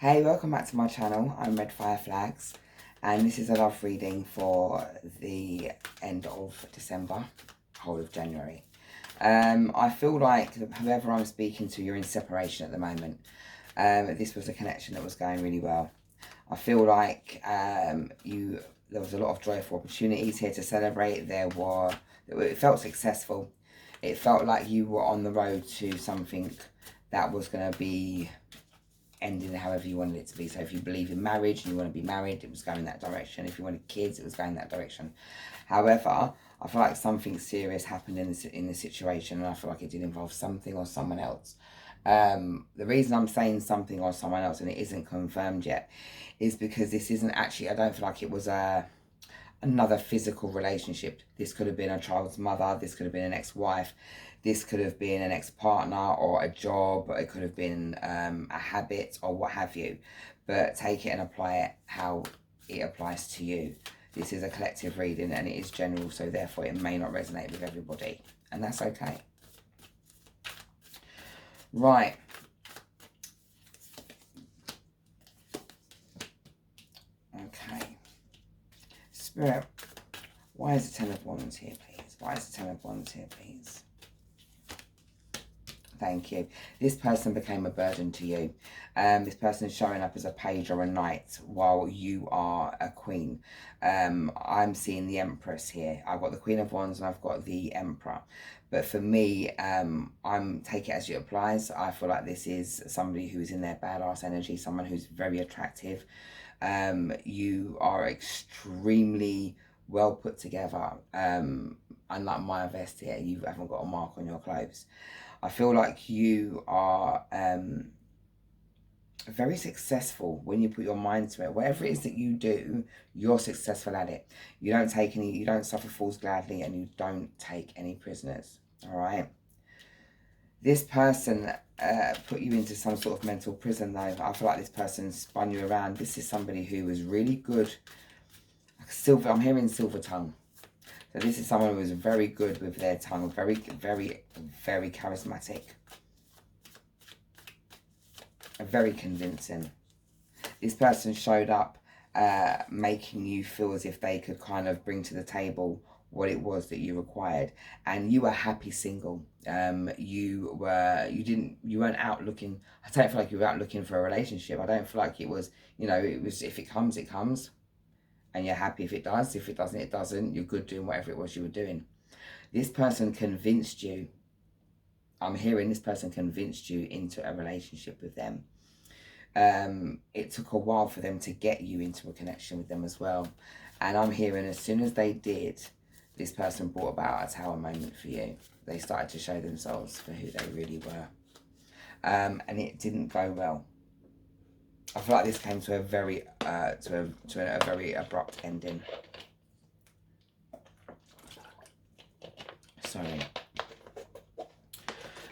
Hey, welcome back to my channel. I'm Red Fire Flags, and this is a love reading for the end of December, whole of January. I feel like whoever I'm speaking to, you're in separation at the moment. This was a connection that was going really well. I feel like there was a lot of joyful opportunities here to celebrate. It felt successful. It felt like you were on the road to something that was going to be ending however you wanted it to be. So if you believe in marriage and you want to be married, it was going that direction. If you wanted kids, it was going that direction. However, I feel like something serious happened in the situation, and I feel like it did involve something or someone else. The reason I'm saying something or someone else and it isn't confirmed yet is because this isn't actually, I don't feel like it was another physical relationship. This could have been a child's mother, this could have been an ex-wife, this could have been an ex-partner or a job, it could have been a habit or what have you. But take it and apply it how it applies to you. This is a collective reading and it is general, so therefore it may not resonate with everybody, and that's okay. Right. Okay. Spirit, why is the Ten of Wands here, please? Why is the Ten of Wands here, please? Thank you. This person became a burden to you. This person is showing up as a page or a knight while you are a queen. I'm seeing the Empress here. I've got the Queen of Wands and I've got the Emperor. But for me, I'm take it as it applies. I feel like this is somebody who is in their badass energy, someone who's very attractive. You are extremely well put together. Unlike my vest here, you haven't got a mark on your clothes. I feel like you are very successful when you put your mind to it. Whatever it is that you do, you're successful at it. You don't suffer fools gladly, and you don't take any prisoners. All right. This person put you into some sort of mental prison, though. I feel like this person spun you around. This is somebody who was really good. I'm hearing silver tongue. So this is someone who is very good with their tongue, very, very, very charismatic. Very convincing. This person showed up making you feel as if they could kind of bring to the table what it was that you required, and you were happy single. You weren't out looking. I don't feel like you were out looking for a relationship. I don't feel like it was, it was, if it comes, it comes. And you're happy if it does. If it doesn't, it doesn't. You're good doing whatever it was you were doing. This person convinced you. I'm hearing this person convinced you into a relationship with them. It took a while for them to get you into a connection with them as well. And I'm hearing as soon as they did, this person brought about a tower moment for you. They started to show themselves for who they really were. And it didn't go well. I feel like this came to a very very abrupt ending. Sorry.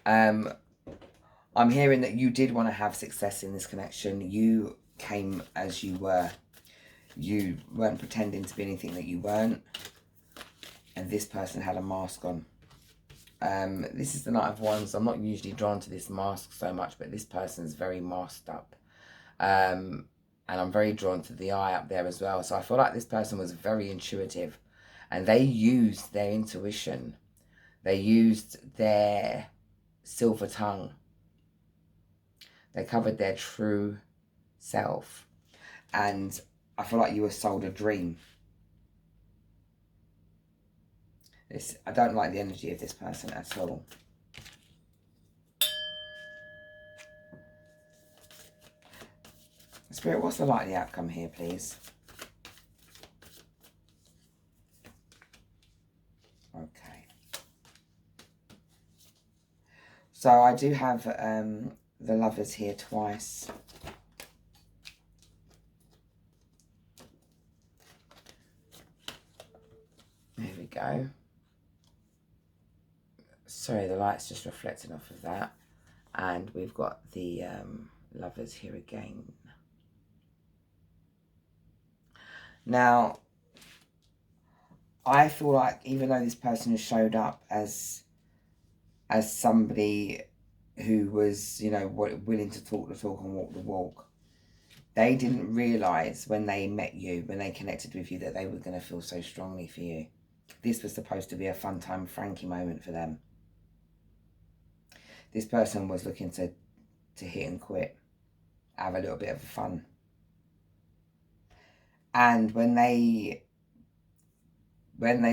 I'm hearing that you did want to have success in this connection. You came as you were. You weren't pretending to be anything that you weren't. And this person had a mask on. This is the Knight of Wands. I'm not usually drawn to this mask so much, but this person's very masked up. And I'm very drawn to the eye up there as well. So I feel like this person was very intuitive, and they used their intuition. They used their silver tongue. They covered their true self. And I feel like you were sold a dream. I don't like the energy of this person at all. Spirit, what's the likely outcome here, please? Okay. So I do have the Lovers here twice. There we go. Sorry, the light's just reflecting off of that. And we've got the Lovers here again. Now, I feel like even though this person has showed up as somebody who was, willing to talk the talk and walk the walk, They didn't realise when they met you, when they connected with you, that they were going to feel so strongly for you. This was supposed to be a fun time Frankie moment for them. This person was looking to hit and quit, have a little bit of fun. And when they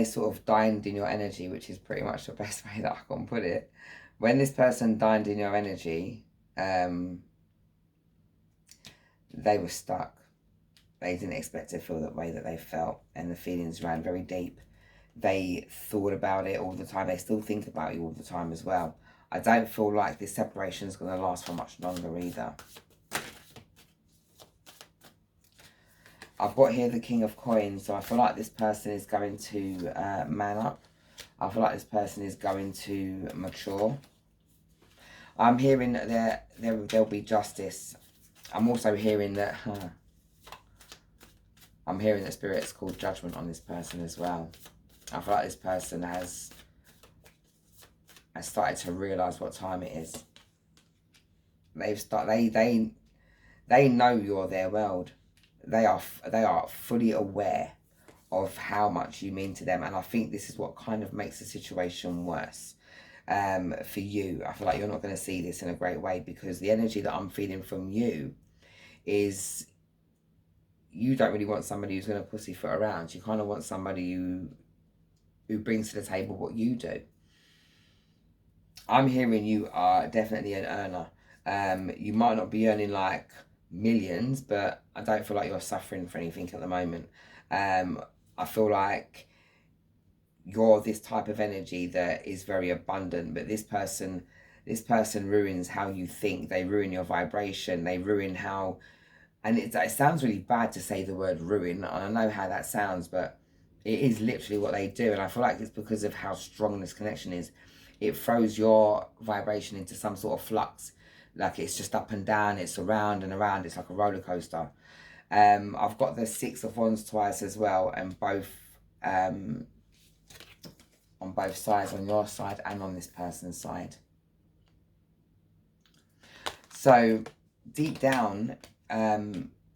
sort of dined in your energy, which is pretty much the best way that I can put it, when this person dined in your energy, they were stuck. They didn't expect to feel that way that they felt, and the feelings ran very deep. They thought about it all the time. They still think about you all the time as well. I don't feel like this separation is going to last for much longer either. I've got here the King of Coins, so I feel like this person is going to man up. I feel like this person is going to mature. I'm hearing that there'll be justice. I'm also hearing that... I'm hearing that Spirit's called judgment on this person as well. I feel like this person has started to realise what time it is. They know you're their world. They are fully aware of how much you mean to them, and I think this is what kind of makes the situation worse for you. I feel like you're not going to see this in a great way, because the energy that I'm feeling from you is you don't really want somebody who's going to pussyfoot around. You kind of want somebody who brings to the table what you do. I'm hearing you are definitely an earner. You might not be earning like millions, but I don't feel like you're suffering for anything at the moment. I feel like you're this type of energy that is very abundant, but this person ruins how you think. They ruin your vibration. They ruin how... And it sounds really bad to say the word ruin, and I know how that sounds, but it is literally what they do. And I feel like it's because of how strong this connection is. It throws your vibration into some sort of flux. Like it's just up and down, it's around and around, it's like a roller coaster. I've got the Six of Wands twice as well, and both on both sides, on your side and on this person's side. So deep down,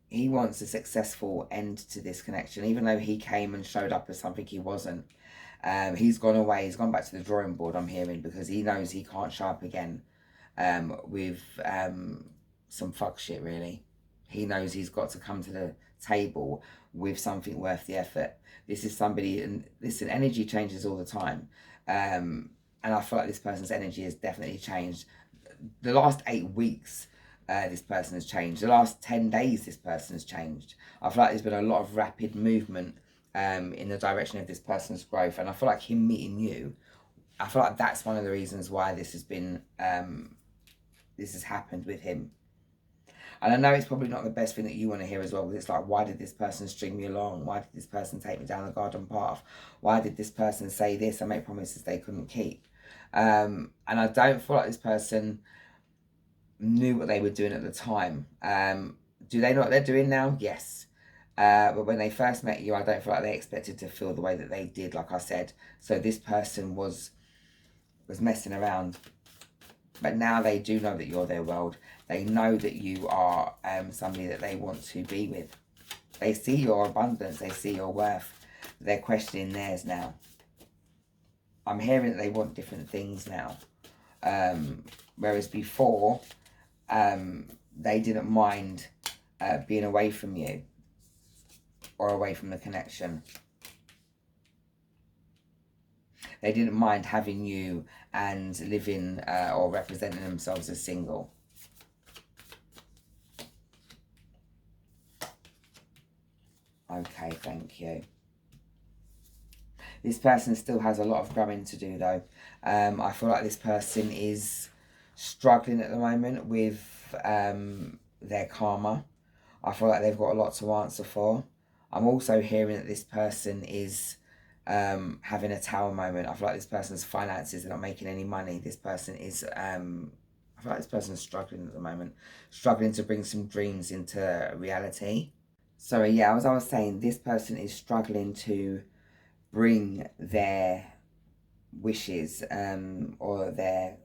he wants a successful end to this connection, even though he came and showed up as something he wasn't. He's gone away, he's gone back to the drawing board, I'm hearing, because he knows he can't show up again with some fuck shit, really. He knows he's got to come to the table with something worth the effort. This is somebody, and listen, energy changes all the time. And I feel like this person's energy has definitely changed. The last 8 weeks, this person has changed. The last 10 days, this person has changed. I feel like there's been a lot of rapid movement in the direction of this person's growth. And I feel like him meeting you, I feel like that's one of the reasons why this has been, this has happened with him. And I know it's probably not the best thing that you want to hear as well, because it's like, why did this person string me along? Why did this person take me down the garden path? Why did this person say this and make promises they couldn't keep? And I don't feel like this person knew what they were doing at the time. Do they know what they're doing now? Yes. But when they first met you, I don't feel like they expected to feel the way that they did, like I said. So this person was messing around. But now they do know that you're their world. They know that you are somebody that they want to be with. They see your abundance. They see your worth. They're questioning theirs now. I'm hearing that they want different things now. Whereas before, they didn't mind being away from you or away from the connection. They didn't mind having you and living or representing themselves as single. Okay, thank you. This person still has a lot of growing to do though. I feel like this person is struggling at the moment with their karma. I feel like they've got a lot to answer for. I'm also hearing that this person is having a tower moment. I feel like this person's finances are not making any money. This person is, I feel like this person's struggling at the moment. Struggling to bring some dreams into reality. So yeah, as I was saying, this person is struggling to bring their wishes or their...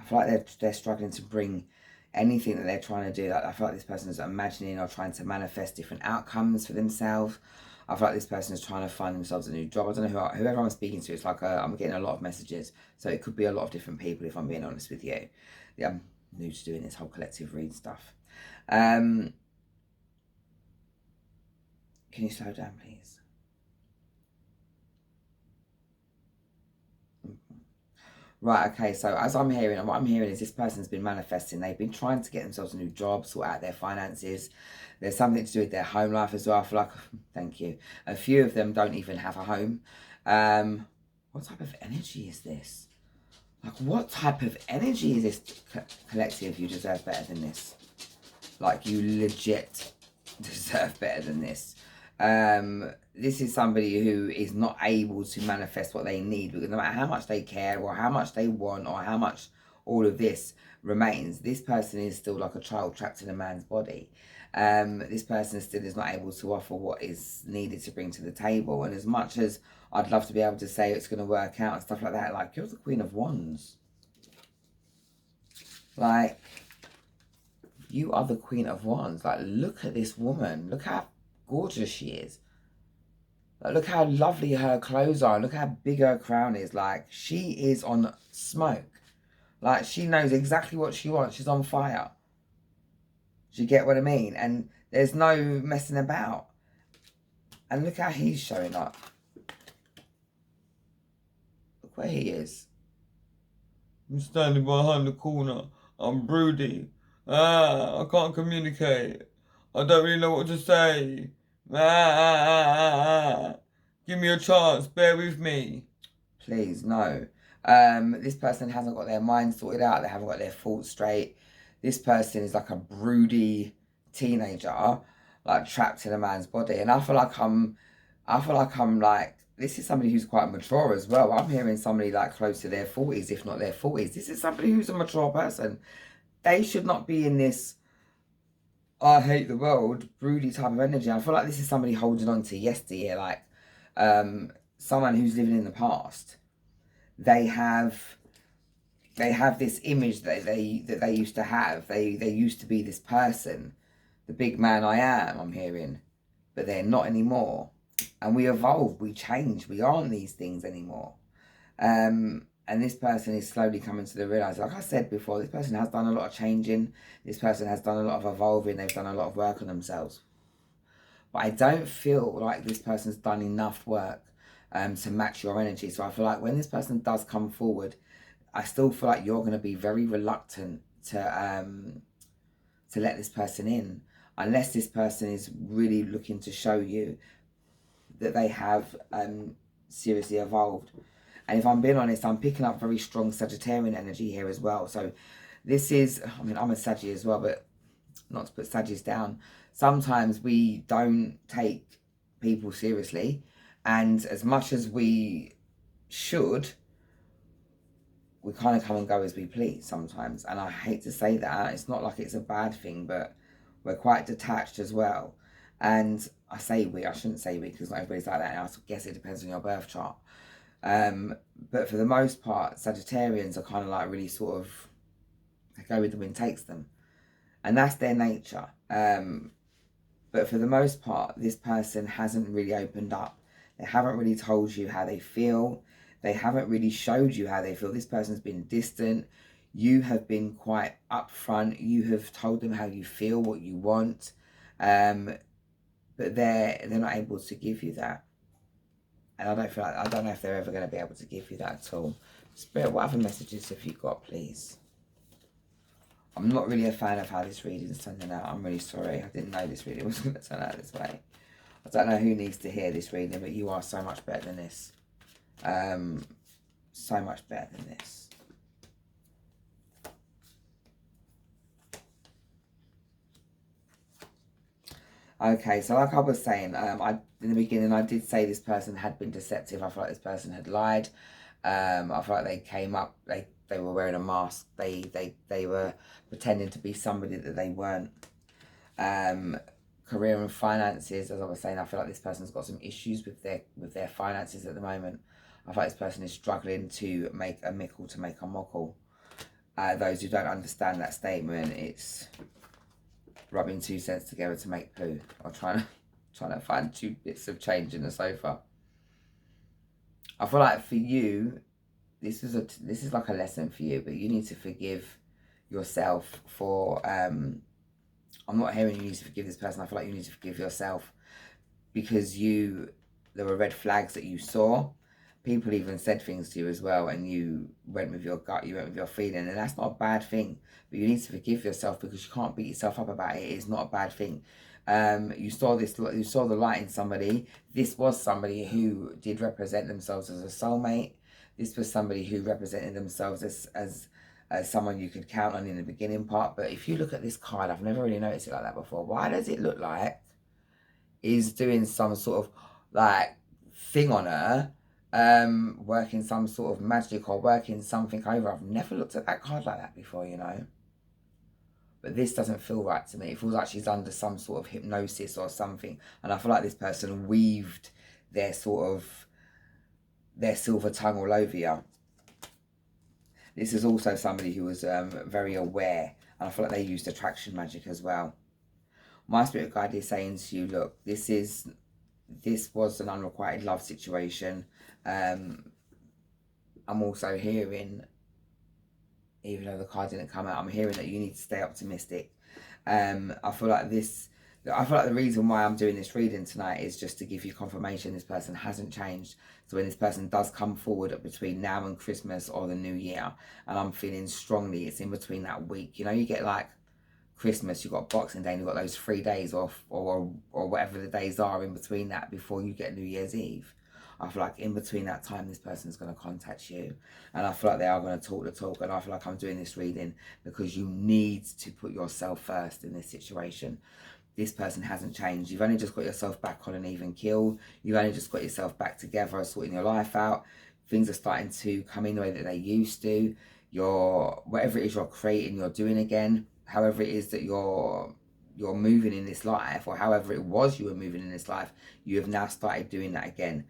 I feel like they're struggling to bring anything that they're trying to do. Like, I feel like this person is imagining or trying to manifest different outcomes for themselves. I feel like this person is trying to find themselves a new job. I don't know whoever I'm speaking to. It's like I'm getting a lot of messages, so it could be a lot of different people. If I'm being honest with you, yeah, I'm new to doing this whole collective read stuff. Can you slow down, please? Right, okay, so as I'm hearing, and what I'm hearing is this person's been manifesting. They've been trying to get themselves a new job, sort out their finances. There's something to do with their home life as well. I feel like, thank you, a few of them don't even have a home. What type of energy is this? Like, what type of energy is this collective? You deserve better than this. Like, you legit deserve better than this. This is somebody who is not able to manifest what they need, because no matter how much they care or how much they want or how much all of this remains, this person is still like a child trapped in a man's body. This person still is not able to offer what is needed to bring to the table. And as much as I'd love to be able to say it's going to work out and stuff like that, like, you're the Queen of Wands. Like, you are the Queen of Wands. Like, look at this woman. Look how gorgeous she is. Like, look how lovely her clothes are. Look how big her crown is. Like, she is on smoke. Like, she knows exactly what she wants. She's on fire. Do you get what I mean? And there's no messing about. And look how he's showing up. Look where he is. I'm standing behind the corner. I'm broody. I can't communicate. I don't really know what to say. Give me a chance. Bear with me. Please, no. This person hasn't got their mind sorted out. They haven't got their thoughts straight. This person is like a broody teenager, like trapped in a man's body. And I feel like I'm like, this is somebody who's quite mature as well. I'm hearing somebody like close to their 40s, if not their 40s. This is somebody who's a mature person. They should not be in this I hate the world broody type of energy. I feel like this is somebody holding on to yesteryear, like someone who's living in the past. They have this image that they used to have. They used to be this person, the big man I am, I'm hearing, but they're not anymore. And we evolve, we change, we aren't these things anymore. And this person is slowly coming to the realize, like I said before, this person has done a lot of changing. This person has done a lot of evolving. They've done a lot of work on themselves. But I don't feel like this person's done enough work to match your energy. So I feel like when this person does come forward, I still feel like you're going to be very reluctant to let this person in, unless this person is really looking to show you that they have seriously evolved. And if I'm being honest, I'm picking up very strong Sagittarian energy here as well. So this is, I mean, I'm a Saggy as well, but not to put Sagittarius down. Sometimes we don't take people seriously. And as much as we should, we kind of come and go as we please sometimes. And I hate to say that. It's not like it's a bad thing, but we're quite detached as well. And I say we, I shouldn't say we, because not everybody's like that. And I guess it depends on your birth chart. But for the most part, Sagittarians are kind of like really sort of, they go with the wind takes them. And that's their nature. But for the most part, this person hasn't really opened up. They haven't really told you how they feel. They haven't really showed you how they feel. This person's been distant. You have been quite upfront. You have told them how you feel, what you want. But they're not able to give you that. And I don't know if they're ever going to be able to give you that at all. Spirit, what other messages have you got, please? I'm not really a fan of how this reading is turning out. I'm really sorry. I didn't know this reading was going to turn out this way. I don't know who needs to hear this reading, but you are so much better than this. So much better than this. Okay, so like I was saying, in the beginning I did say this person had been deceptive. I felt like this person had lied. I felt like they came up, they were wearing a mask. They were pretending to be somebody that they weren't. Career and finances, as I was saying, I feel like this person's got some issues with their finances at the moment. I feel like this person is struggling to make a mickle to make a mockle. Those who don't understand that statement, it's rubbing 2 cents together to make poo, or trying to find 2 bits of change in the sofa. I feel like for you, this is like a lesson for you, but you need to forgive yourself for I'm not hearing you need to forgive this person. I feel like you need to forgive yourself, because there were red flags that you saw. People even said things to you as well, and you went with your gut, you went with your feeling, and that's not a bad thing. But you need to forgive yourself, because you can't beat yourself up about it. It's not a bad thing. You saw the light in somebody. This was somebody who did represent themselves as a soulmate. This was somebody who represented themselves as someone you could count on in the beginning part. But if you look at this card, I've never really noticed it like that before. Why does it look like he's doing some sort of like thing on her, working some sort of magic or working something over? I've never looked at that card like that before, you know. But this doesn't feel right to me. It feels like she's under some sort of hypnosis or something. And I feel like this person weaved their silver tongue all over you. This is also somebody who was very aware. And I feel like they used attraction magic as well. My spirit guide is saying to you, look, this was an unrequited love situation. I'm also hearing, even though the card didn't come out, I'm hearing that you need to stay optimistic. I feel like the reason why I'm doing this reading tonight is just to give you confirmation this person hasn't changed. So when this person does come forward between now and Christmas or the new year, and I'm feeling strongly it's in between that week. You know, you get like Christmas, you've got Boxing Day, and you've got those 3 days off, or whatever the days are in between that before you get New Year's Eve. I feel like in between that time, this person's going to contact you, and I feel like they are going to talk the talk. And I feel like I'm doing this reading because you need to put yourself first in this situation. This person hasn't changed. You've only just got yourself back on an even keel. You've only just got yourself back together, sorting your life out. Things are starting to come in the way that they used to. Whatever it is you're creating, you're doing again. However it is that you're moving in this life, or however it was you were moving in this life, you have now started doing that again.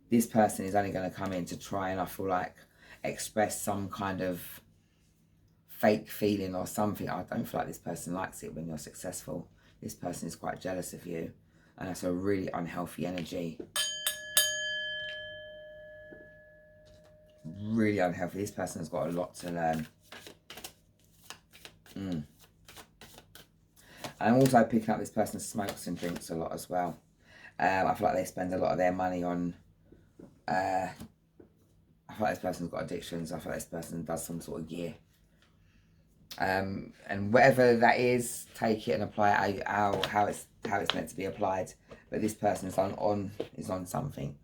This person is only going to come in to try and, I feel like, express some kind of fake feeling or something. I don't feel like this person likes it when you're successful. This person is quite jealous of you, and that's a really unhealthy energy. Really unhealthy. This person has got a lot to learn. And I'm also picking up this person smokes and drinks a lot as well. I feel like they spend a lot of their money on I feel like this person's got addictions. I feel like this person does some sort of gear. And whatever that is, take it and apply it how it's meant to be applied. But this person is on something.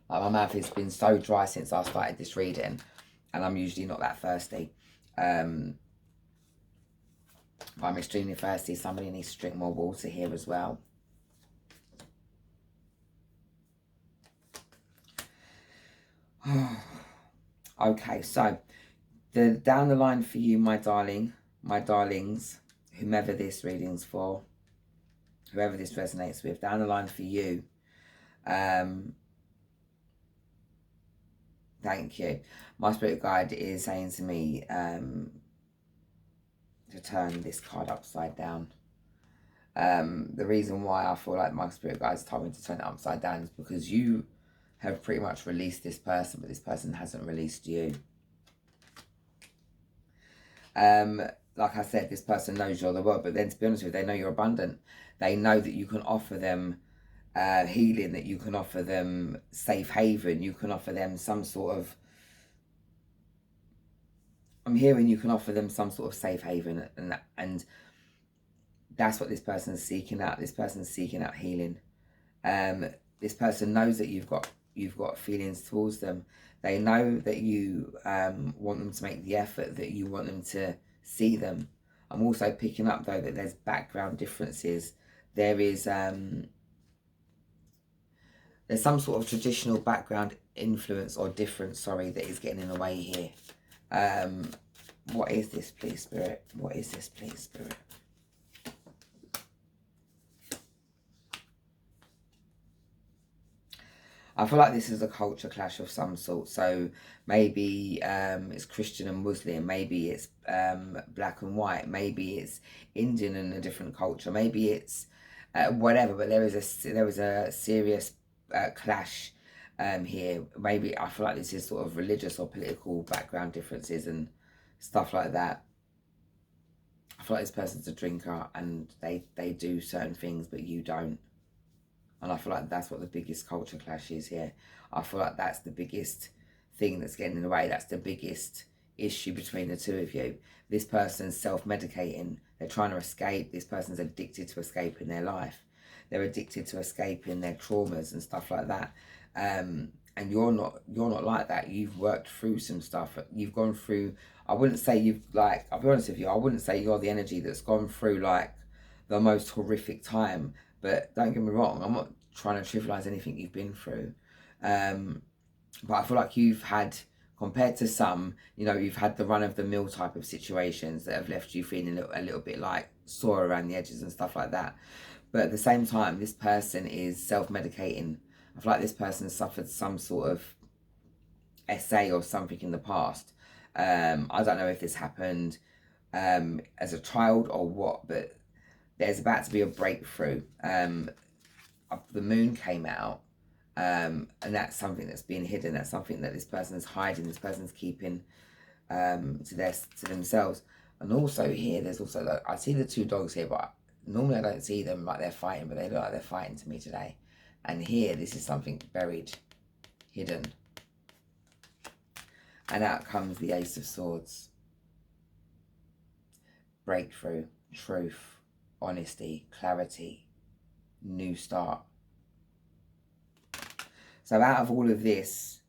Like, my mouth has been so dry since I started this reading, and I'm usually not that thirsty. But I'm extremely thirsty. Somebody needs to drink more water here as well. Okay, so down the line for you, my darling, my darlings, whomever this reading's for, whoever this resonates with, down the line for you, thank you. My spirit guide is saying to me to turn this card upside down. The reason why I feel like my spirit guides told me to turn it upside down is because you have pretty much released this person, but this person hasn't released you. Like I said, this person knows you're the world, but then to be honest with you, they know you're abundant. They know that you can offer them healing, that you can offer them safe haven, you can offer them some sort of, I'm hearing you can offer them some sort of safe haven, and that's what this person's seeking out. This person's seeking out healing. This person knows that you've got feelings towards them. They know that you want them to make the effort, that you want them to see them. I'm also picking up though that there's background differences. There's some sort of traditional background influence or difference, sorry, that is getting in the way here. What is this, please, Spirit? What is this, please, Spirit? I feel like this is a culture clash of some sort. So maybe it's Christian and Muslim, maybe it's black and white, maybe it's Indian and a different culture, maybe it's whatever. But there is a serious clash here. Maybe I feel like this is sort of religious or political background differences and stuff like that. I feel like this person's a drinker and they do certain things, but you don't. And I feel like that's what the biggest culture clash is here. I feel like that's the biggest thing that's getting in the way. That's the biggest issue between the two of you. This person's self-medicating. They're trying to escape. This person's addicted to escaping their life. They're addicted to escaping their traumas and stuff like that. And you're not like that. You've worked through some stuff. You've gone through, I wouldn't say you've like, I'll be honest with you, I wouldn't say you're the energy that's gone through like the most horrific time. But don't get me wrong, I'm not trying to trivialise anything you've been through. But I feel like you've had, compared to some, you know, you've had the run-of-the-mill type of situations that have left you feeling a little bit like sore around the edges and stuff like that. But at the same time, this person is self-medicating. I feel like this person suffered some sort of essay or something in the past. I don't know if this happened as a child or what, but there's about to be a breakthrough. The moon came out, and that's something that's being hidden. That's something that this person is hiding. This person's keeping to themselves. And also here, there's also like, I see the two dogs here, but normally I don't see them like they're fighting, but they look like they're fighting to me today. And here, this is something buried, hidden. And out comes the Ace of Swords. Breakthrough, truth, honesty, clarity, new start. So out of all of this,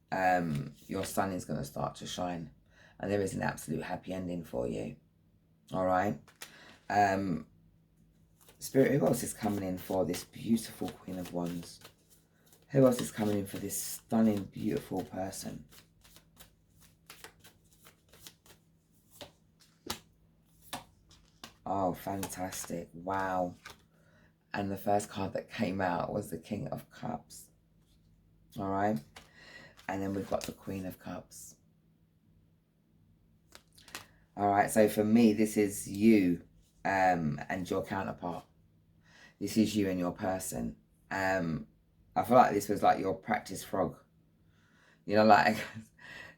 your sun is going to start to shine. And there is an absolute happy ending for you. All right. Spirit, who else is coming in for this beautiful Queen of Wands? Who else is coming in for this stunning, beautiful person? Oh, fantastic. Wow. And the first card that came out was the King of Cups. All right. And then we've got the Queen of Cups. All right. So for me, this is you and your counterpart. This is you and your person. I feel like this was like your practice frog. You know, like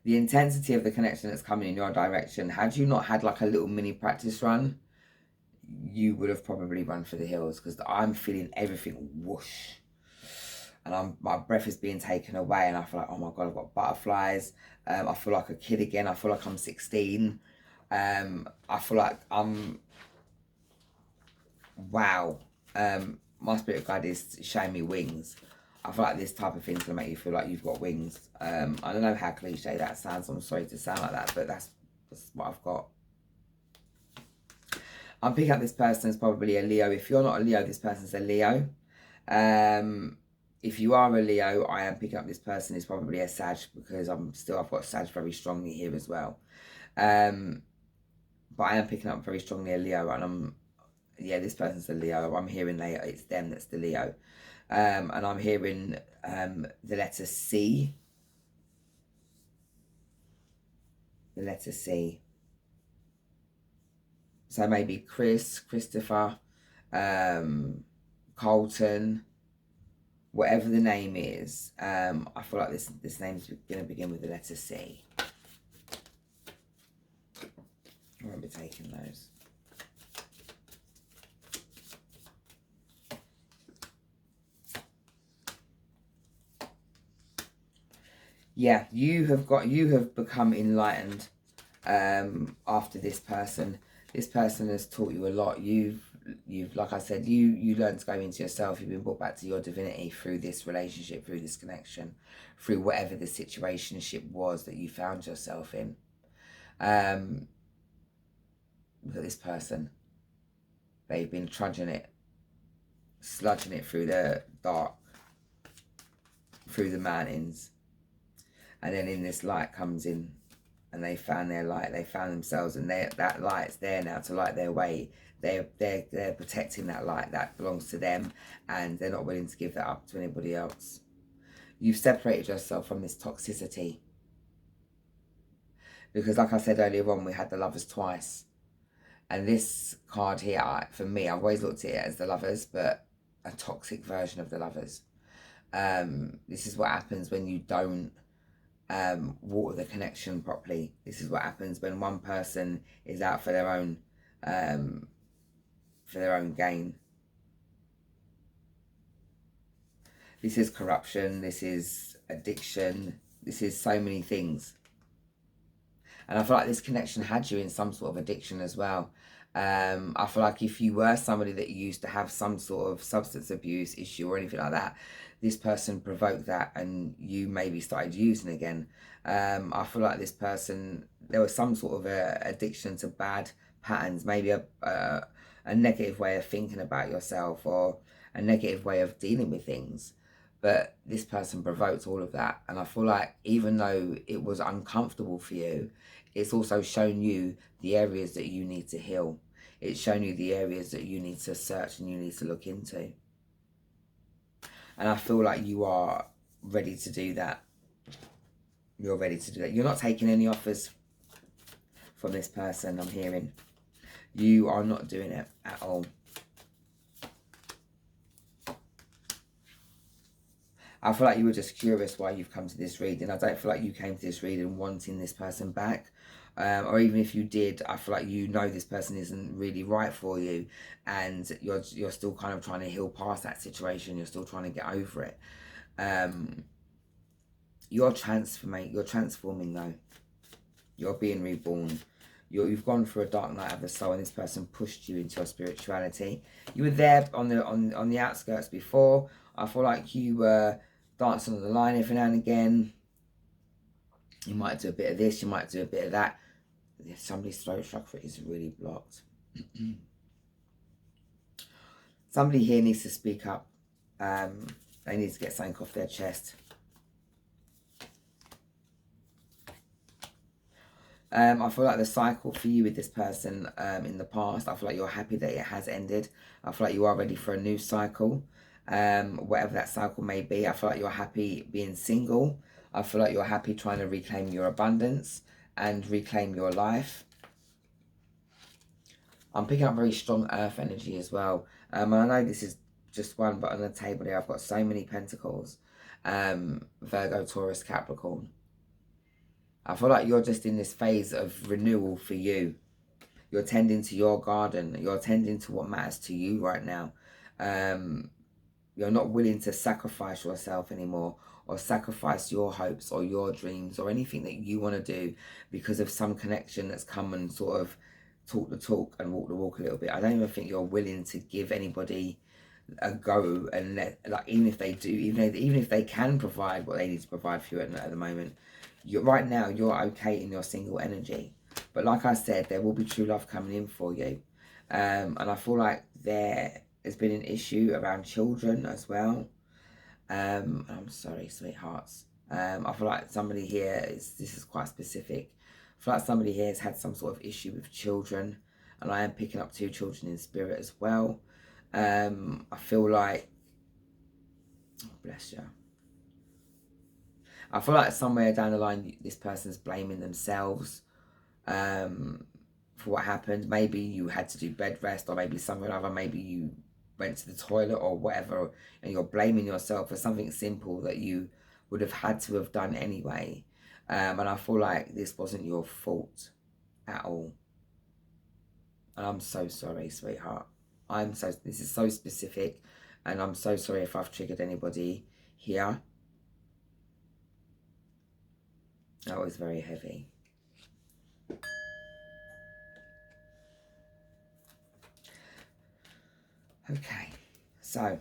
the intensity of the connection that's coming in your direction. Had you not had like a little mini practice run, you would have probably run for the hills, because I'm feeling everything whoosh. And my breath is being taken away, and I feel like, oh my God, I've got butterflies. I feel like a kid again. I feel like I'm 16. I feel like wow. My spirit guide is showing me wings. I feel like this type of thing's gonna make you feel like you've got wings. I don't know how cliche that sounds. I'm sorry to sound like that, but that's what I've got. I'm picking up this person as probably a Leo. If you're not a Leo, this person's a Leo. If you are a Leo, I am picking up this person is probably a Sag, because I've got Sag very strongly here as well. But I am picking up very strongly a Leo, and this person's a Leo. I'm hearing it's them that's the Leo. And I'm hearing the letter C. The letter C. So maybe Chris, Christopher, Colton, whatever the name is. I feel like this name's going to begin with the letter C. I won't be taking those. Yeah, you have become enlightened after this person. This person has taught you a lot. You've like I said, you learned to go into yourself. You've been brought back to your divinity through this relationship, through this connection, through whatever the situationship was that you found yourself in. Look at this person. They've been trudging it, sludging it through the dark, through the mountains. And then in this light comes in, and they found their light. They found themselves, and that light's there now to light their way. They're protecting that light that belongs to them, and they're not willing to give that up to anybody else. You've separated yourself from this toxicity. Because like I said earlier on, we had the Lovers twice. And this card here, for me, I've always looked at it as the Lovers, but a toxic version of the Lovers. This is what happens when you don't water the connection properly. This is what happens when one person is out for their own gain. This is corruption. This is addiction. This is so many things. And I feel like this connection had you in some sort of addiction as well. I feel like if you were somebody that used to have some sort of substance abuse issue or anything like that, this person provoked that and you maybe started using again. I feel like this person, there was some sort of addiction to bad patterns, maybe a negative way of thinking about yourself or a negative way of dealing with things. But this person provoked all of that. And I feel like even though it was uncomfortable for you, it's also shown you the areas that you need to heal. It's shown you the areas that you need to search and you need to look into. And I feel like you are ready to do that. You're ready to do that. You're not taking any offers from this person, I'm hearing. You are not doing it at all. I feel like you were just curious why you've come to this reading. I don't feel like you came to this reading wanting this person back. Or even if you did, I feel like you know this person isn't really right for you. And you're still kind of trying to heal past that situation. You're still trying to get over it. You're transforming though. You're being reborn. You've gone through a dark night of the soul and this person pushed you into your spirituality. You were there on the outskirts before. I feel like you were dancing on the line every now and again. You might do a bit of this, you might do a bit of that. Somebody's throat chakra is really blocked. Somebody here needs to speak up. They need to get something off their chest. I feel like the cycle for you with this person in the past, I feel like you're happy that it has ended. I feel like you are ready for a new cycle. Whatever that cycle may be, I feel like you're happy being single. I feel like you're happy trying to reclaim your abundance and reclaim your life. I'm picking up very strong earth energy as well. And I know this is just one, but on the table here I've got so many pentacles. Virgo, Taurus, Capricorn. I feel like you're just in this phase of renewal for you. You're tending to your garden. You're tending to what matters to you right now. You're not willing to sacrifice yourself anymore or sacrifice your hopes or your dreams or anything that you want to do because of some connection that's come and sort of talk the talk and walk the walk a little bit. I don't even think you're willing to give anybody a go and like even if they do, even if they can provide what they need to provide for you at the moment, right now you're okay in your single energy. But like I said, there will be true love coming in for you. And I feel like there has been an issue around children as well. I'm sorry, sweethearts. I feel like somebody here, this is quite specific. I feel like somebody here has had some sort of issue with children. And I am picking up 2 children in spirit as well. I feel like, oh, bless you. I feel like somewhere down the line, this person's blaming themselves for what happened. Maybe you had to do bed rest, or maybe something or other. Maybe you went to the toilet or whatever, and you're blaming yourself for something simple that you would have had to have done anyway. And I feel like this wasn't your fault at all. And I'm so sorry, sweetheart. This is so specific, and I'm so sorry if I've triggered anybody here. That was very heavy. Okay, so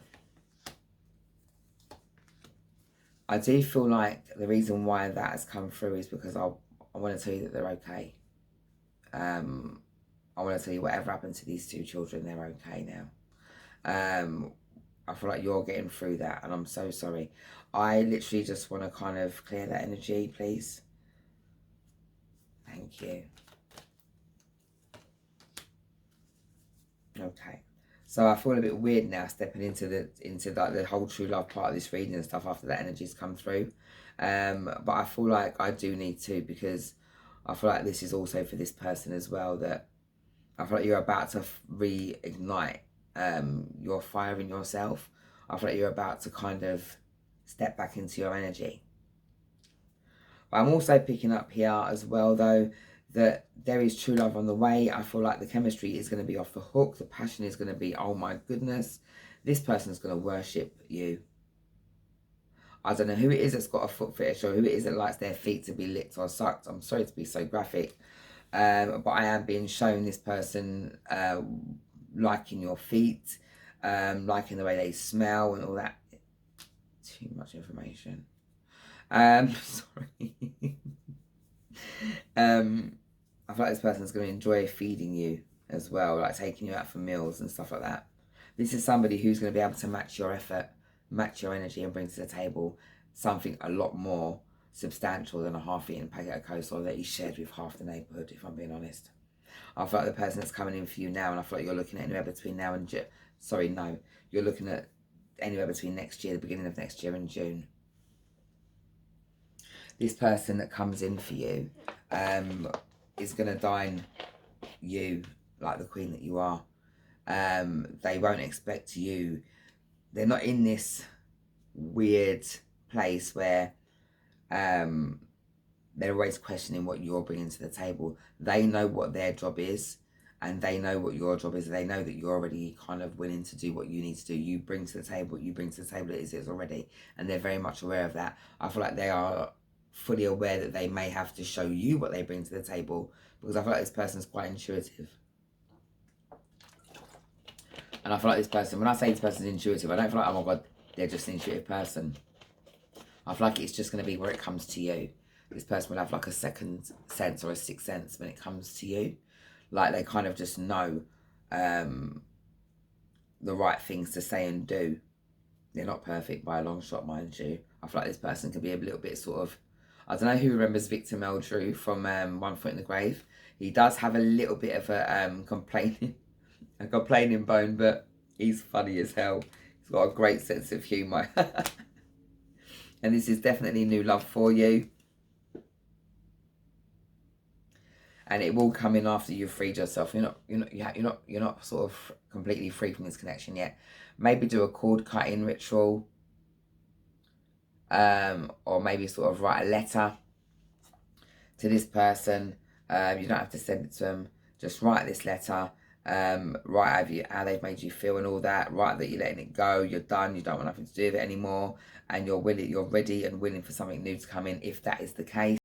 I do feel like the reason why that has come through is because I want to tell you that they're okay. I want to tell you whatever happened to these 2 children, they're okay now. I feel like you're getting through that, and I'm so sorry. I literally just want to kind of clear that energy, please. Thank you. Okay, So I feel a bit weird now stepping into like the whole true love part of this reading and stuff after that energy's come through. But I feel like I do need to, because I feel like this is also for this person as well, that I feel like you're about to reignite your fire in yourself. I feel like you're about to kind of step back into your energy. But I'm also picking up here as well, though, that there is true love on the way. I feel like the chemistry is going to be off the hook. The passion is going to be, oh my goodness, this person's going to worship you. I don't know who it is that's got a foot fetish, or who it is that likes their feet to be licked or sucked. I'm sorry to be so graphic. But I am being shown this person liking your feet, liking the way they smell and all that. Too much information. Sorry. I feel like this person's going to enjoy feeding you as well, like taking you out for meals and stuff like that. This is somebody who's going to be able to match your effort, match your energy, and bring to the table something a lot more substantial than a half-eaten packet of coleslaw that he shared with half the neighbourhood, if I'm being honest. I feel like the person that's coming in for you now, and I feel like you're looking at anywhere between now and you're looking at anywhere between next year, the beginning of next year, and June. This person that comes in for you is going to dine you like the queen that you are. They won't expect you. They're not in this weird place where they're always questioning what you're bringing to the table. They know what their job is, and they know what your job is. They know that you're already kind of willing to do what you need to do. You bring to the table what you bring to the table is already, and they're very much aware of that. I feel like they are fully aware that they may have to show you what they bring to the table, because I feel like this person's quite intuitive. And I feel like this person, when I say this person's intuitive, I don't feel like, oh my God, they're just an intuitive person. I feel like it's just going to be where it comes to you. This person will have like a second sense or a sixth sense when it comes to you. Like they kind of just know the right things to say and do. They're not perfect by a long shot, mind you. I feel like this person can be a little bit sort of, I don't know who remembers Victor Meldrew from One Foot in the Grave. He does have a little bit of a complaining bone, but he's funny as hell. He's got a great sense of humour. And this is definitely new love for you. And it will come in after you've freed yourself. You're not sort of completely free from this connection yet. Maybe do a cord cutting ritual, or maybe sort of write a letter to this person. You don't have to send it to them. Just write this letter. Write how they've made you feel and all that. Write that you're letting it go. You're done. You don't want nothing to do with it anymore, and you're ready and willing for something new to come in. If that is the case.